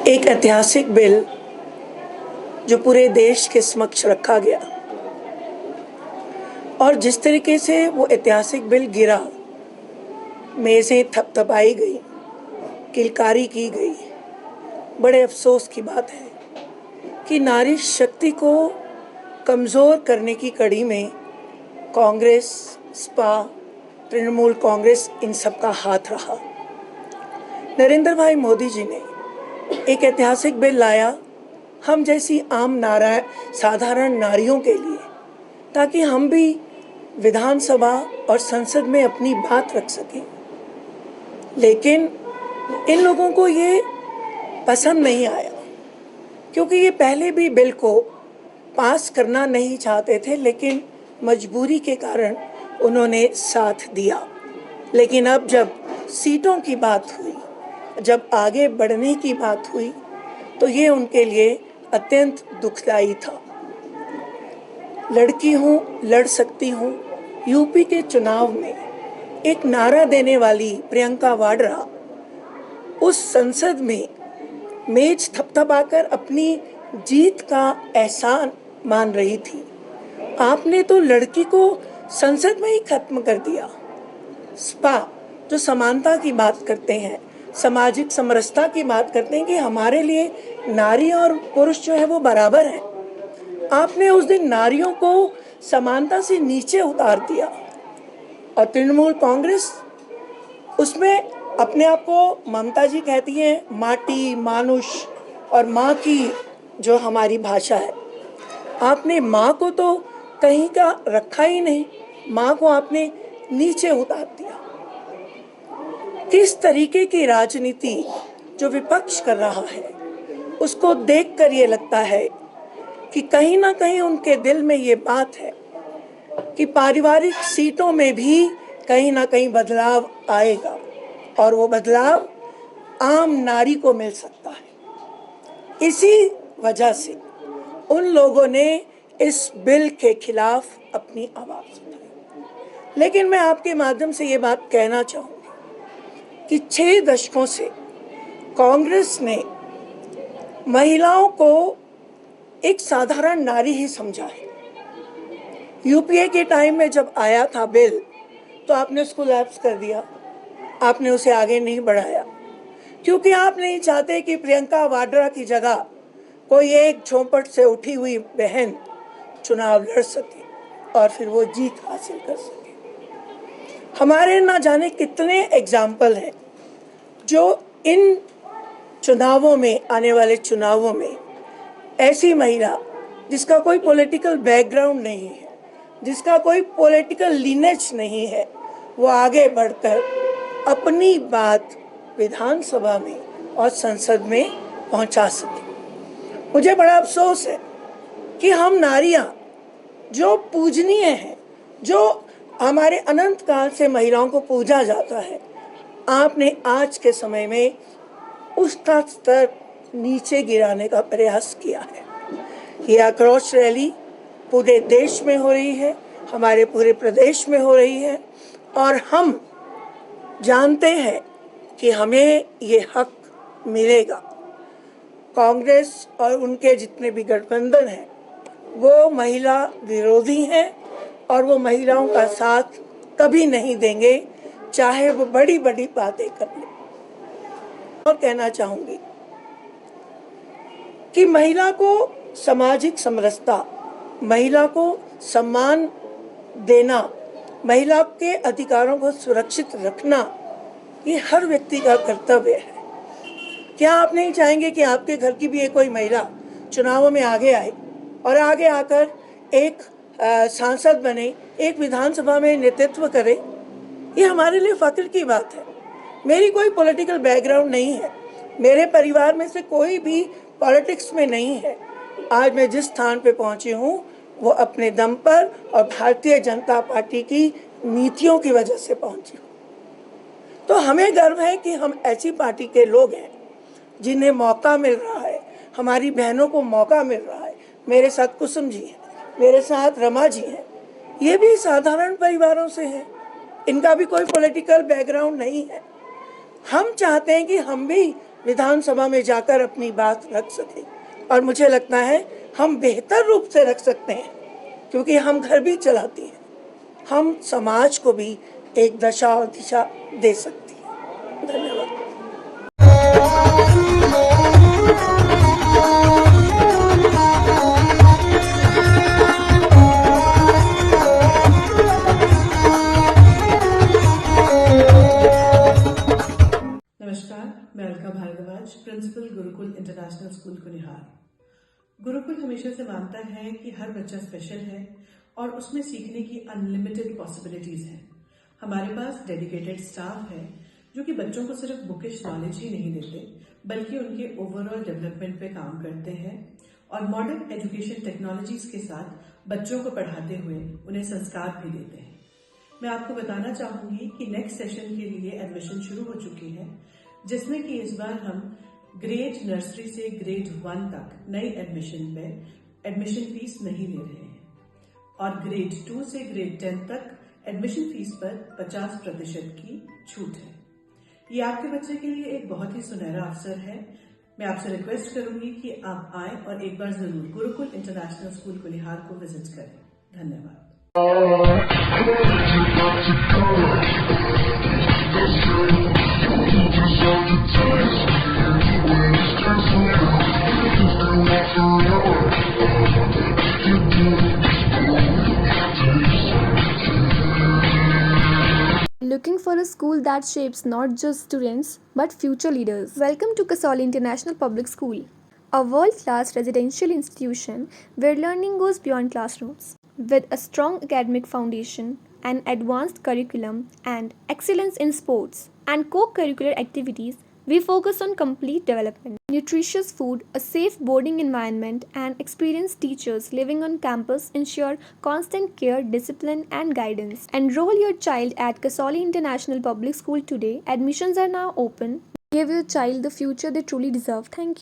एक ऐतिहासिक बिल जो पूरे देश के समक्ष रखा गया और जिस तरीके से वो ऐतिहासिक बिल गिरा, मेज़ें थपथपाई गई, किलकारी की गई। बड़े अफसोस की बात है कि नारी शक्ति को कमज़ोर करने की कड़ी में कांग्रेस, सपा, तृणमूल कांग्रेस इन सब का हाथ रहा। नरेंद्र भाई मोदी जी ने एक ऐतिहासिक बिल लाया हम जैसी साधारण नारियों के लिए, ताकि हम भी विधानसभा और संसद में अपनी बात रख सकें। लेकिन इन लोगों को ये पसंद नहीं आया, क्योंकि ये पहले भी बिल को पास करना नहीं चाहते थे, लेकिन मजबूरी के कारण उन्होंने साथ दिया। लेकिन अब जब सीटों की बात हुई, जब आगे बढ़ने की बात हुई, तो ये उनके लिए अत्यंत दुखदायी था। लड़की हूँ, लड़ सकती हूँ, यूपी के चुनाव में एक नारा देने वाली प्रियंका वाड्रा उस संसद में मेज थपथपाकर अपनी जीत का एहसान मान रही थी। आपने तो लड़की को संसद में ही खत्म कर दिया। सपा जो समानता की बात करते हैं, सामाजिक समरसता की बात करते हैं कि हमारे लिए नारी और पुरुष जो है वो बराबर हैं, आपने उस दिन नारियों को समानता से नीचे उतार दिया। और तृणमूल कांग्रेस उसमें अपने आप को ममता जी कहती हैं माटी, मानुष और माँ की जो हमारी भाषा है, आपने माँ को तो कहीं का रखा ही नहीं, माँ को आपने नीचे उतार दिया। किस तरीके की राजनीति जो विपक्ष कर रहा है, उसको देखकर ये लगता है कि कहीं ना कहीं उनके दिल में ये बात है कि पारिवारिक सीटों में भी कहीं ना कहीं बदलाव आएगा और वो बदलाव आम नारी को मिल सकता है। इसी वजह से उन लोगों ने इस बिल के खिलाफ अपनी आवाज़ उठाई। लेकिन मैं आपके माध्यम से ये बात कहना चाहूँगी कि 6 दशकों से कांग्रेस ने महिलाओं को एक साधारण नारी ही समझा है। यूपीए के टाइम में जब आया था बिल, तो आपने उसको लैप्स कर दिया, आपने उसे आगे नहीं बढ़ाया, क्योंकि आप नहीं चाहते कि प्रियंका वाड्रा की जगह कोई एक झोंपट से उठी हुई बहन चुनाव लड़ सके और फिर वो जीत हासिल कर सके। हमारे ना जाने कितने एग्जाम्पल हैं जो इन चुनावों में, आने वाले चुनावों में ऐसी महिला जिसका कोई पॉलिटिकल बैकग्राउंड नहीं है, जिसका कोई पॉलिटिकल लीनेज नहीं है, वो आगे बढ़कर अपनी बात विधानसभा में और संसद में पहुंचा सके। मुझे बड़ा अफसोस है कि हम नारियां जो पूजनीय हैं, जो हमारे अनंत काल से महिलाओं को पूजा जाता है, आपने आज के समय में उसका स्तर नीचे गिराने का प्रयास किया है। ये आक्रोश रैली पूरे देश में हो रही है, हमारे पूरे प्रदेश में हो रही है, और हम जानते हैं कि हमें ये हक मिलेगा। कांग्रेस और उनके जितने भी गठबंधन हैं वो महिला विरोधी हैं और वो महिलाओं का साथ कभी नहीं देंगे, चाहे वो बड़ी बड़ी बातें कर लें। और कहना चाहूँगी कि महिला को सामाजिक समरसता, महिला को सम्मान देना, महिला के अधिकारों को सुरक्षित रखना, ये हर व्यक्ति का कर्तव्य है। क्या आप नहीं चाहेंगे कि आपके घर की भी एक कोई महिला चुनावों में आगे आए और आगे आकर एक सांसद बने, एक विधानसभा में नेतृत्व करे? ये हमारे लिए फख्र की बात है। मेरी कोई पॉलिटिकल बैकग्राउंड नहीं है, मेरे परिवार में से कोई भी पॉलिटिक्स में नहीं है। आज मैं जिस स्थान पे पहुंची हूँ वो अपने दम पर और भारतीय जनता पार्टी की नीतियों की वजह से पहुंची हूँ। तो हमें गर्व है कि हम ऐसी पार्टी के लोग हैं जिन्हें मौका मिल रहा है, हमारी बहनों को मौका मिल रहा है। मेरे साथ कुसुम जी हैं, मेरे साथ रमा जी हैं, ये भी साधारण परिवारों से हैं, इनका भी कोई पॉलिटिकल बैकग्राउंड नहीं है। हम चाहते हैं कि हम भी विधानसभा में जाकर अपनी बात रख सकें। और मुझे लगता है हम बेहतर रूप से रख सकते हैं, क्योंकि हम घर भी चलाती हैं, हम समाज को भी एक दशा और दिशा दे सकती हैं। धन्यवाद। नमस्कार, मैं Alka Bhardwaj, principal Gurukul international school Kunihar. Gurukul हमेशा से मानता है कि हर बच्चा स्पेशल है और उसमें सीखने की अनलिमिटेड पॉसिबिलिटीज हैं। हमारे पास डेडिकेटेड स्टाफ है जो कि बच्चों को सिर्फ बुकिश नॉलेज ही नहीं देते, बल्कि उनके ओवरऑल डेवलपमेंट पे काम करते हैं और मॉडर्न एजुकेशन टेक्नोलॉजीज के साथ बच्चों को पढ़ाते हुए उन्हें संस्कार भी देते हैं। मैं आपको बताना चाहूंगी कि नेक्स्ट सेशन के लिए एडमिशन शुरू हो चुकी है, जिसमें कि इस बार हम ग्रेड नर्सरी से ग्रेड 1 तक नई एडमिशन पे एडमिशन फीस नहीं ले रहे हैं और ग्रेड 2 से ग्रेड 10 तक एडमिशन फीस पर 50% की छूट है। ये आपके बच्चे के लिए एक बहुत ही सुनहरा अवसर है। मैं आपसे रिक्वेस्ट करूंगी कि आप आए और एक बार जरूर गुरुकुल इंटरनेशनल स्कूल कुनिहार को विजिट करें। धन्यवाद। Looking for a school that shapes not just students but future leaders? Welcome to Kasoli International Public School, a world-class residential institution where learning goes beyond classrooms. With a strong academic foundation, an advanced curriculum, and excellence in sports and co-curricular activities, we focus on complete development. Nutritious food, a safe boarding environment, and experienced teachers living on campus ensure constant care, discipline, and guidance. Enroll your child at Kasoli International Public School today. Admissions are now open. Give your child the future they truly deserve. Thank you.